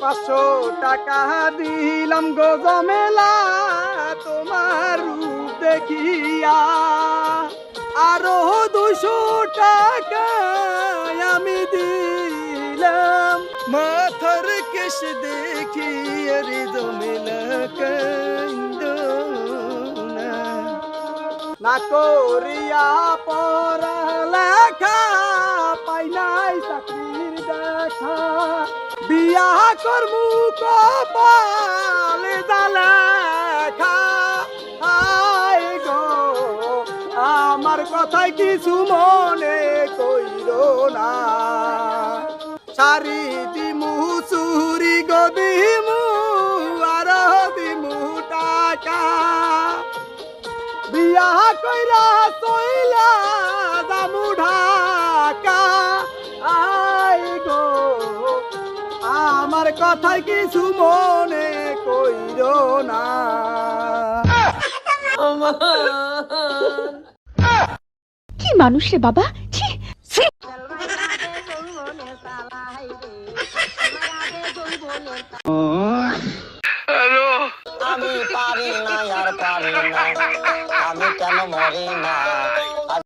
500 টাকা দিলাম গো জমেলা তোমার রূপ দেখিয়া, আরো 200 টাকা আমি দিলাম মাথার কেশ দেখিয়ে রে জমেলা কান্দো না। না করিয়া পড়ালেখা পাই নাই চাকরির দেখা, বিয়া করমু কপালে লেখা। আয় গো আমার কথায় কিছু মনে কইরো না, শাড়ি দিমু চুরি গো দিমু আর দিমু টাকা, বিয়া কইরা চইলা যামু ঢাকা। আই গো আমার কথায় কিছু মনে কইরো না। কি মানুষ রে বাবা, ছি ছি। আমি পারি না আর পারি না, আমি কেন মরি না।